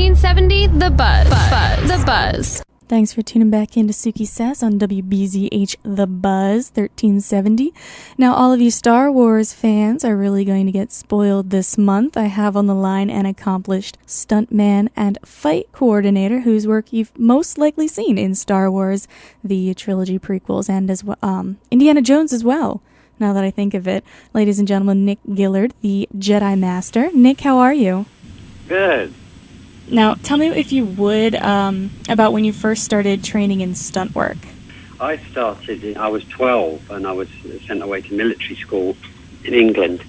1370 The Buzz. The Buzz. Thanks for tuning back into Suki Says on WBZH The Buzz 1370. Now, all of you Star Wars fans are really going to get spoiled this month. I have on the line an accomplished stuntman and fight coordinator whose work you've most likely seen in Star Wars, the trilogy prequels, and as well, Indiana Jones as well. Now that I think of it, ladies and gentlemen, Nick Gillard, the Jedi Master. Nick, how are you? Good. Now, tell me, if you would, about when you first started training in stunt work. I was 12, and I was sent away to military school in England.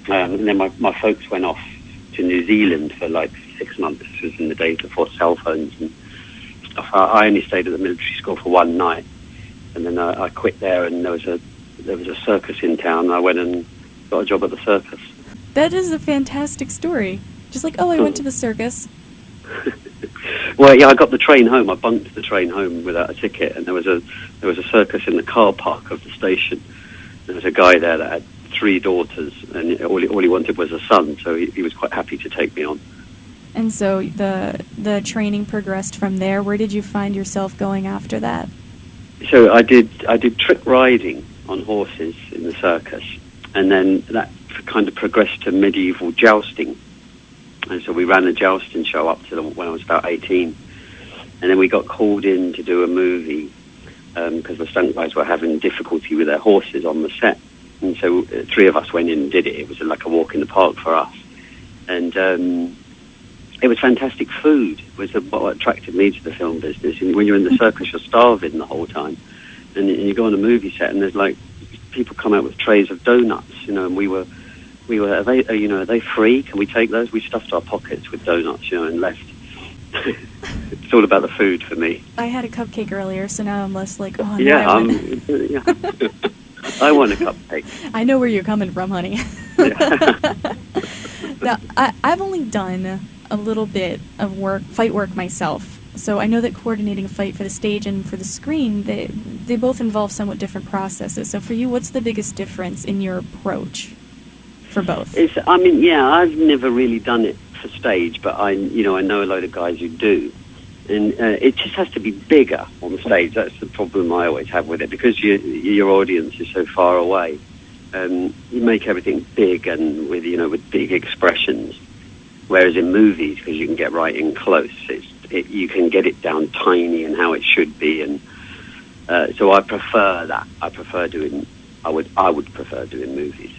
And then my folks went off to New Zealand for like 6 months. This was in the days before cell phones and stuff. I only stayed at the military school for one night. And then I quit there, and there was a circus in town, and I went and got a job at the circus. That is a fantastic story. Just like, I went to the circus. Well, yeah, I got the train home. I bunked the train home without a ticket, and there was a circus in the car park of the station. There was a guy there that had 3 daughters, and all he wanted was a son, so he was quite happy to take me on. And so the training progressed from there. Where did you find yourself going after that? So I did trick riding on horses in the circus, and then that kind of progressed to medieval jousting. And so we ran a jousting show up to when I was about 18. And then we got called in to do a movie because the stunt guys were having difficulty with their horses on the set. And so 3 of us went in and did it. It was like a walk in the park for us. And it was fantastic food, was what attracted me to the film business. And when you're in the circus, you're starving the whole time. And you go on a movie set, and there's like people come out with trays of donuts, and we were, are they free? Can we take those? We stuffed our pockets with donuts, and left. It's all about the food for me. I had a cupcake earlier, so now I'm less like, oh, no, yeah, I want a cupcake. I know where you're coming from, honey. Now, I've only done a little bit of fight work myself, so I know that coordinating a fight for the stage and for the screen, they both involve somewhat different processes. So for you, what's the biggest difference in your approach for both? I've never really done it for stage, but I know a load of guys who do, and it just has to be bigger on the stage. That's the problem I always have with it, because your audience is so far away. You make everything big and with big expressions, whereas in movies, because you can get right in close, you can get it down tiny and how it should be, and so I prefer that. I would prefer doing movies.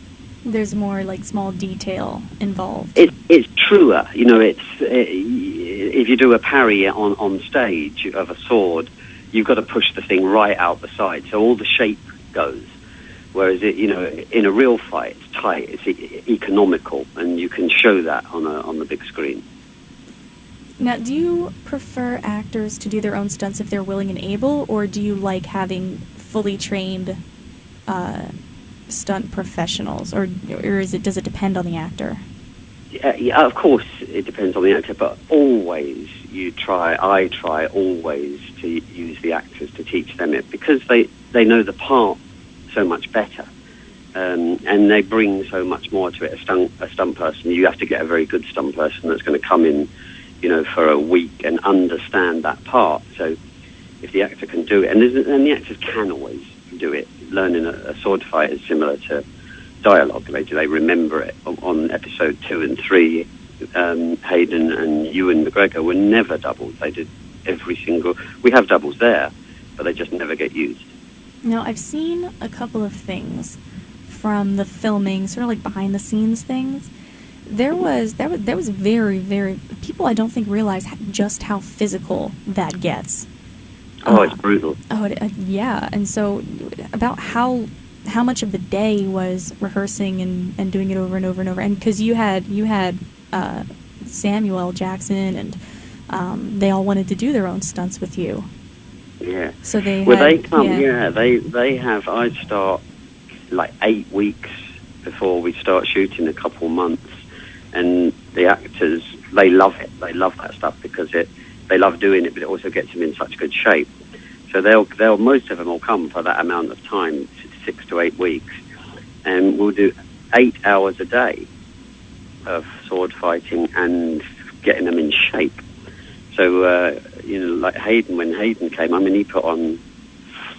There's more like small detail involved. It's truer, if you do a parry on stage of a sword, you've got to push the thing right out the side, so all the shape goes. Whereas in a real fight, it's tight, it's economical, and you can show that on the big screen. Now, do you prefer actors to do their own stunts if they're willing and able, or do you like having fully trained stunt professionals, or does it depend on the actor? Yeah, of course it depends on the actor, but always I try always to use the actors to teach them it, because they know the part so much better, and they bring so much more to it. A stunt person, you have to get a very good stunt person that's going to come in for a week and understand that part. So if the actor can do it, and the actors can always do it. Learning a sword fight is similar to dialogue. They remember it. On episode 2 and 3, Hayden and Ewan McGregor were never doubles. They did we have doubles there, but they just never get used. Now, I've seen a couple of things from the filming, sort of like behind the scenes things. There was very, very, people I don't think realize just how physical that gets. Oh, it's brutal. Yeah. And so about how much of the day was rehearsing and doing it over and over and over, and because you had Samuel Jackson and they all wanted to do their own stunts with you. Yeah. So they have. I start like 8 weeks before we start shooting, a couple months, and the actors, they love it. They love that stuff because they love doing it, but it also gets them in such good shape. So they'll most of them will come for that amount of time, 6 to 8 weeks, and we'll do 8 hours a day of sword fighting and getting them in shape. So, like Hayden, when Hayden came, I mean, he put on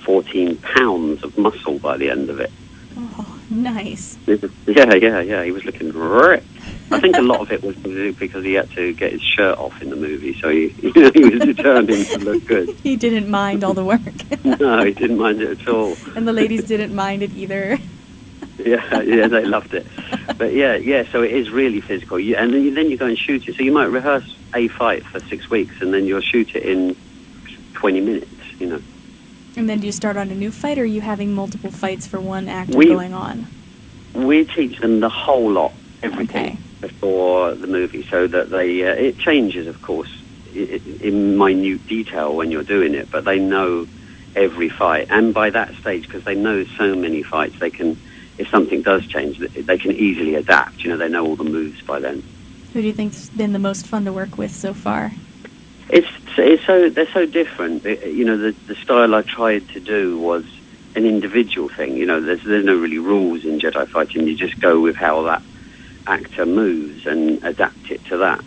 14 pounds of muscle by the end of it. Oh, nice. Yeah. He was looking ripped. I think a lot of it was because he had to get his shirt off in the movie, so he was determined to look good. He didn't mind all the work. No, he didn't mind it at all. And the ladies didn't mind it either. Yeah, they loved it. But yeah, so it is really physical. And then you go and shoot it. So you might rehearse a fight for 6 weeks, and then you'll shoot it in 20 minutes, And then do you start on a new fight, or are you having multiple fights for one actor going on? We teach them the whole lot, everything, before the movie, so that they it changes, of course, in minute detail when you're doing it, but they know every fight. And by that stage, because they know so many fights, they can, if something does change, they can easily adapt. They know all the moves by then. Who do you think's been the most fun to work with so far? They're so different. The style I tried to do was an individual thing. There's no really rules in Jedi fighting. You just go with how that actor moves and adapt it to that.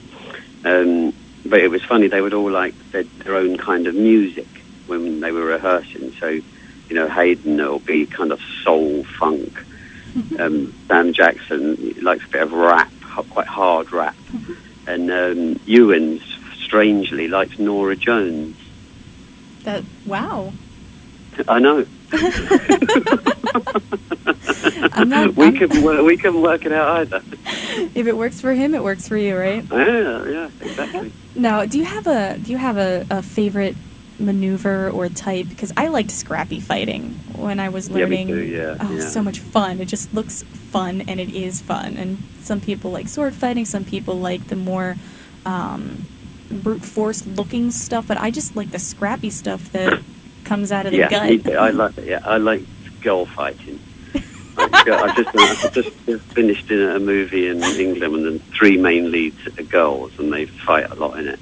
But it was funny. They would all like their own kind of music when they were rehearsing. So, Hayden will be kind of soul funk. Sam Jackson likes a bit of rap, quite hard rap, and Ewan's strangely likes Nora Jones. Wow. I know. We can work it out either. If it works for him, it works for you, right? Yeah, exactly. Now, do you have a favorite maneuver or type? Because I liked scrappy fighting when I was learning. Yeah, me too, So much fun. It just looks fun, and it is fun. And some people like sword fighting. Some people like the more brute force looking stuff. But I just like the scrappy stuff that comes out of the gut. I like it. Yeah, I like girl fighting. I just finished in a movie in England, and the 3 main leads are girls, and they fight a lot in it.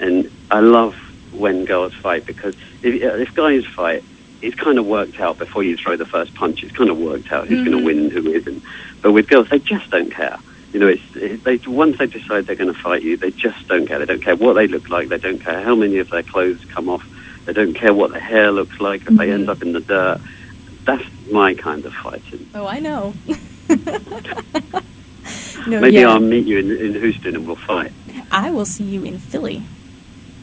And I love when girls fight, because if guys fight, it's kind of worked out before you throw the first punch. It's kind of worked out who's going to win and who isn't. But with girls, they just don't care. Once they decide they're going to fight you, they just don't care. They don't care what they look like. They don't care how many of their clothes come off. They don't care what their hair looks like if they end up in the dirt. That's my kind of fighting. Oh, I know. Maybe I'll meet you in Houston and we'll fight. I will see you in Philly.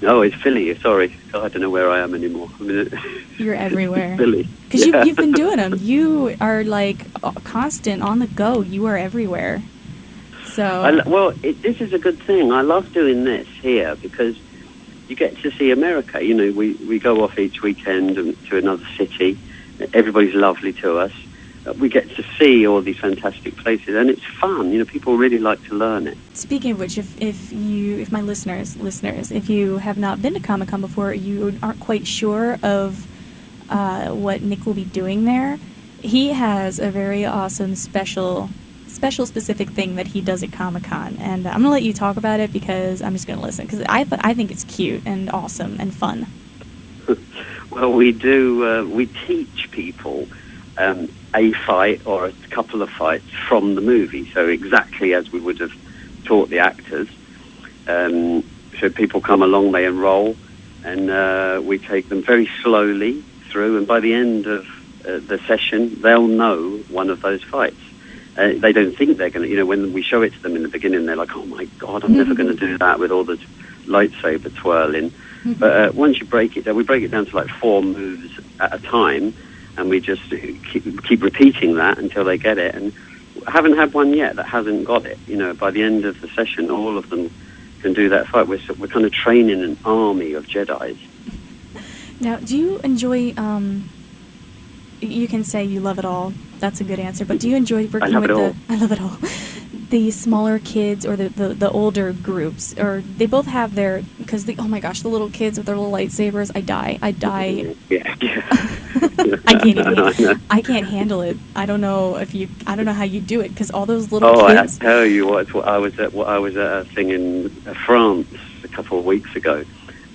Oh, it's Philly. Sorry. I don't know where I am anymore. You're everywhere. Philly. Because you've been doing them. You are like constant on the go. You are everywhere. So. This is a good thing. I love doing this here because you get to see America. We go off each weekend to another city. Everybody's lovely to us. We get to see all these fantastic places, and it's fun. People really like to learn it. Speaking of which, if my listeners, if you have not been to Comic-Con before, you aren't quite sure of what Nick will be doing there, he has a very awesome special specific thing that he does at Comic-Con, and I'm going to let you talk about it because I'm just going to listen, because I think it's cute and awesome and fun. Well, we do. We teach people a fight or a couple of fights from the movie, so exactly as we would have taught the actors. So people come along, they enroll, and we take them very slowly through, and by the end of the session, they'll know one of those fights. They don't think they're going to, when we show it to them in the beginning, they're like, oh my God, I'm never going to do that with all the lightsaber twirling. But once you break it down, we break it down to like 4 moves at a time, and we just keep repeating that until they get it. And I haven't had one yet that hasn't got it. By the end of the session, all of them can do that fight. We're kind of training an army of Jedis. Now, do you enjoy, you can say you love it all. That's a good answer. But do you enjoy working with I love it all. The smaller kids or the older groups, or they both have their, because oh my gosh, the little kids with their little lightsabers, I die. Yeah. I can't even. I can't handle it. I don't know how you do it, because all those little kids. I tell you what I was at a thing in France a couple of weeks ago,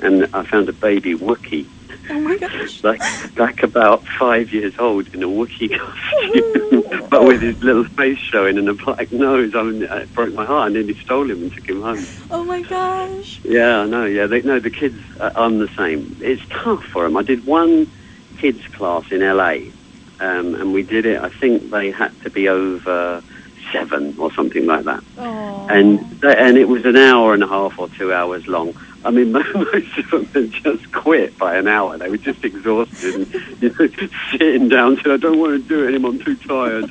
and I found a baby Wookiee. Oh my gosh. like about 5 years old in a Wookiee costume, but with his little face showing and a black nose. I mean, it broke my heart. I nearly stole him and took him home. Oh my gosh. Yeah, I know. Yeah, the kids. I'm the same. It's tough for them. I did one kids class in LA, and we did it. I think they had to be over 7 or something like that. Oh. And it was an hour and a half or 2 hours long. I mean, most of them had just quit by an hour. They were just exhausted and sitting down, saying, "I don't want to do it anymore. I'm too tired."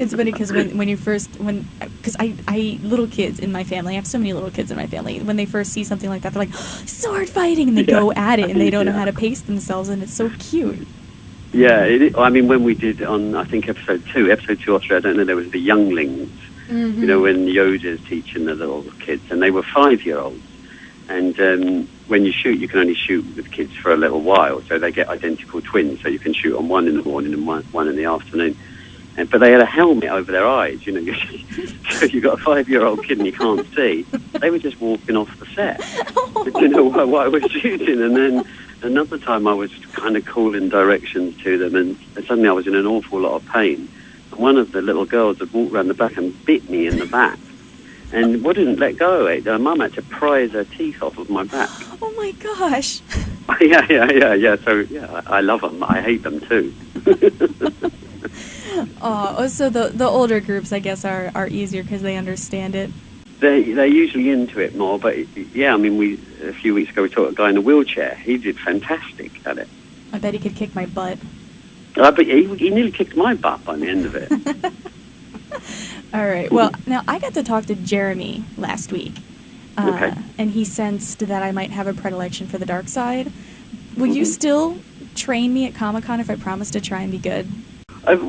It's funny because because I little kids in my family, I have so many little kids in my family. When they first see something like that, they're like, sword fighting, and they go at it, and they don't know how to pace themselves, and it's so cute. Yeah, I mean, when we did on, I think episode 2 Australia, I don't know, there was the younglings. Mm-hmm. You know, when Yoda's teaching the little kids, and they were 5-year-olds. And when you shoot, you can only shoot with kids for a little while, so they get identical twins. So you can shoot on one in the morning and one in the afternoon. But they had a helmet over their eyes, you know. So you got a 5-year-old kid and you can't see. They were just walking off the set. You know, while we're shooting. And then another time I was kind of calling directions to them, and suddenly I was in an awful lot of pain. And one of the little girls had walked around the back and bit me in the back. And wouldn't let go of it. Mum had to prise her teeth off of my back. Oh my gosh. Yeah. So, yeah, I love them. I hate them too. Oh, so the older groups, I guess, are easier because they understand it. They're usually into it more. But, yeah, I mean, a few weeks ago we taught a guy in a wheelchair. He did fantastic at it. I bet he could kick my butt. But he nearly kicked my butt by the end of it. All right. Well, now I got to talk to Jeremy last week, Okay. and he sensed that I might have a predilection for the dark side. Will you still train me at Comic-Con if I promise to try and be good? I'm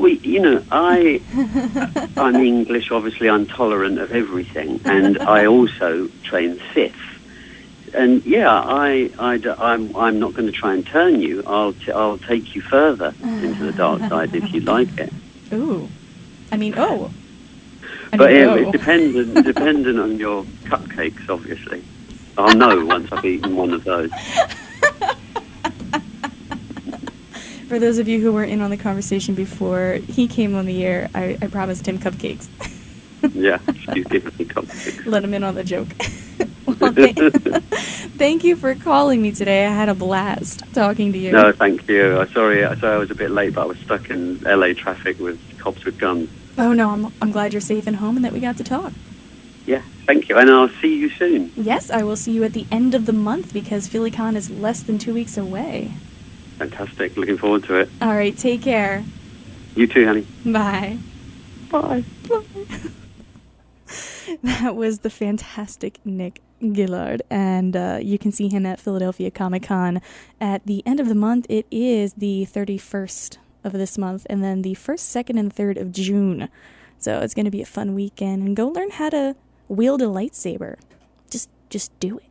English. Obviously, I'm tolerant of everything, and I also train Sith. And yeah, I'm not going to try and turn you. I'll take you further into the dark side if you like it. Ooh, I mean, oh. But yeah, it's dependent on your cupcakes, obviously. I'll know once I've eaten one of those. For those of you who were in on the conversation before he came on the air, I promised him cupcakes. Yeah, she's giving me cupcakes. Let him in on the joke. Well, thank you for calling me today. I had a blast talking to you. No, thank you. Sorry I was a bit late, but I was stuck in LA traffic with cops with guns. Oh, no, I'm glad you're safe and home and that we got to talk. Yeah, thank you. And I'll see you soon. Yes, I will see you at the end of the month because PhillyCon is less than 2 weeks away. Fantastic. Looking forward to it. All right, take care. You too, honey. Bye. Bye. Bye. That was the fantastic Nick Gillard, and you can see him at Philadelphia Comic-Con at the end of the month. It is the 31st of this month, and then the 1st, 2nd, and 3rd of June. So it's going to be a fun weekend, and go learn how to wield a lightsaber. Just do it.